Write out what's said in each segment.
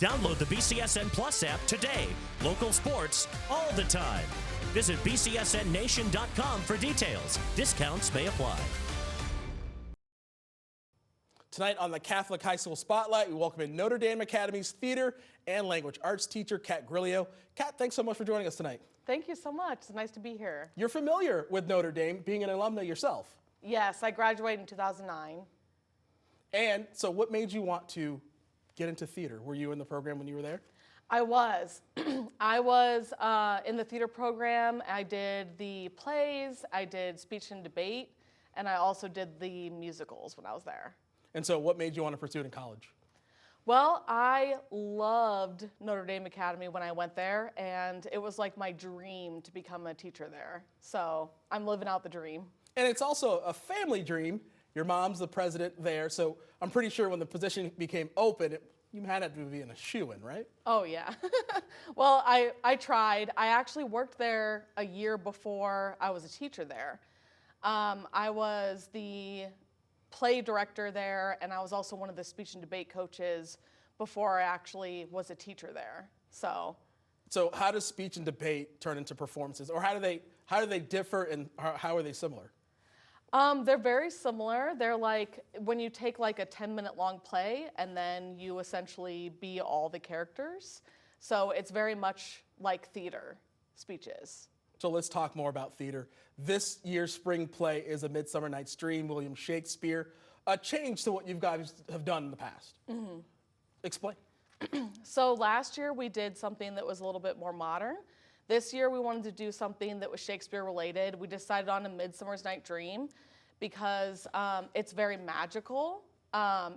Download the BCSN Plus app today. Local sports all the time. Visit bcsnnation.com for details. Discounts may apply. Tonight on the Catholic High School Spotlight, we welcome in Notre Dame Academy's theater and language arts teacher, Kat Grillo. Kat, thanks so much for joining us tonight. Thank you so much. It's nice to be here. You're familiar with Notre Dame, being an alumna yourself. Yes, I graduated in 2009. And so what made you want to get into theater? Were you in the program when you were there? I was. I was in the theater program. I did the plays, I did speech and debate, and I also did the musicals when I was there. And so what made you want to pursue it in college? Well, I loved Notre Dame Academy when I went there, and it was like my dream to become a teacher there. So I'm living out the dream. And it's also a family dream. Your mom's the president there, so I'm pretty sure when the position became open, you had to be in a shoo-in, right? Oh, yeah. Well, I tried. I actually worked there a year before I was a teacher there. I was the play director there, and I was also one of the speech and debate coaches before I actually was a teacher there. So how does speech and debate turn into performances, or how do they differ, and how are they similar? They're very similar. They're like when you take like a 10-minute long play and then you essentially be all the characters. So it's very much like theater speeches. So let's talk more about theater. This year's spring play is A Midsummer Night's Dream, William Shakespeare, a change to what you guys have done in the past. Mm-hmm. Explain. So last year we did something that was a little bit more modern. This year we wanted to do something that was Shakespeare related. We decided on A Midsummer's Night Dream because it's very magical.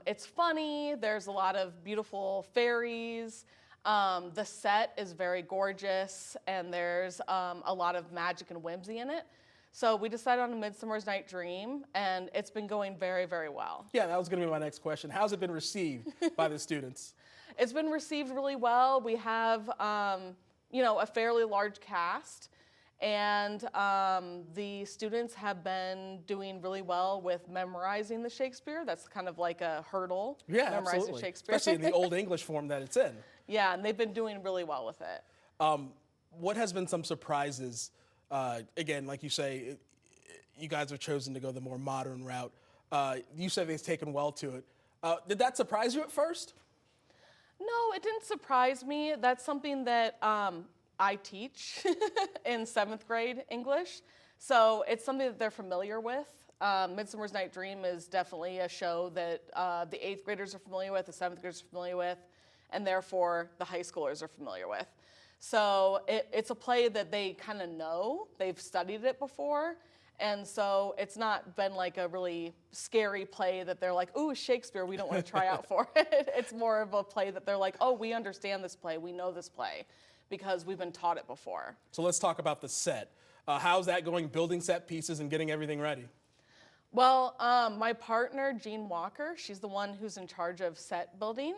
It's funny, there's a lot of beautiful fairies. The set is very gorgeous, and there's a lot of magic and whimsy in it. So we decided on A Midsummer's Night Dream, and it's been going very, very well. Yeah, that was going to be my next question. How's it been received by the students? It's been received really well. We have, a fairly large cast, and the students have been doing really well with memorizing the Shakespeare. That's kind of like a hurdle, memorizing absolutely. Shakespeare. Especially in the Old English form that it's in. Yeah, and they've been doing really well with it. What has been some surprises? Again, like you say, you guys have chosen to go the more modern route. You said they've taken well to it. Did that surprise you at first? No, it didn't surprise me. That's something that I teach in 7th grade English. So it's something that they're familiar with. Midsummer's Night Dream is definitely a show that the 8th graders are familiar with, the 7th graders are familiar with, and therefore the high schoolers are familiar with. So it's a play that they kind of know. They've studied it before. And so it's not been like a really scary play that they're like, ooh, Shakespeare, we don't want to try out for it. It's more of a play that they're like, oh, we understand this play, we know this play, because we've been taught it before. So let's talk about the set. How's that going, building set pieces and getting everything ready? Well, my partner, Jean Walker, she's the one who's in charge of set building.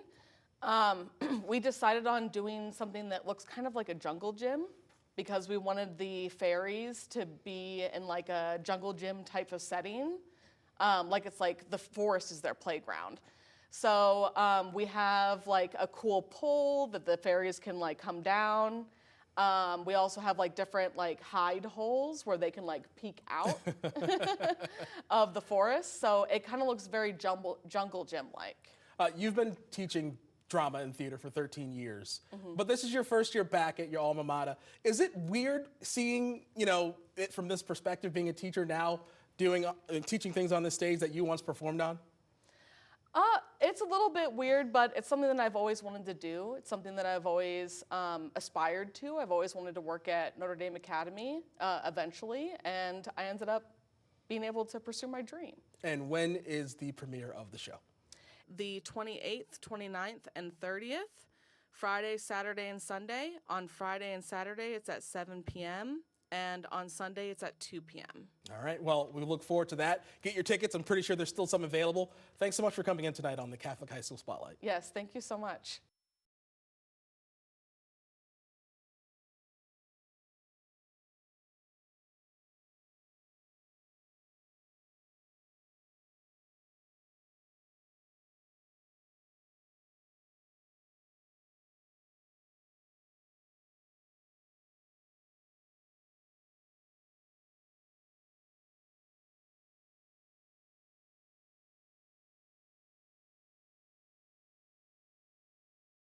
We decided on doing something that looks kind of like a jungle gym, because we wanted the fairies to be in like a jungle gym type of setting. Like it's like the forest is their playground. So we have like a cool pole that the fairies can like come down. We also have like different like hide holes where they can like peek out of the forest. So it kind of looks very jungle gym-like. You've been teaching drama and theater for 13 years, but this is your first year back at your alma mater. Is it weird seeing, it from this perspective, being a teacher now, teaching things on the stage that you once performed on? It's a little bit weird, but it's something that I've always wanted to do. It's something that I've always aspired to. I've always wanted to work at Notre Dame Academy eventually, and I ended up being able to pursue my dream. And when is the premiere of the show? The 28th, 29th, and 30th, Friday, Saturday, and Sunday. On Friday and Saturday, it's at 7 p.m., and on Sunday, it's at 2 p.m. All right, well, we look forward to that. Get your tickets. I'm pretty sure there's still some available. Thanks so much for coming in tonight on the Catholic High School Spotlight. Yes, thank you so much.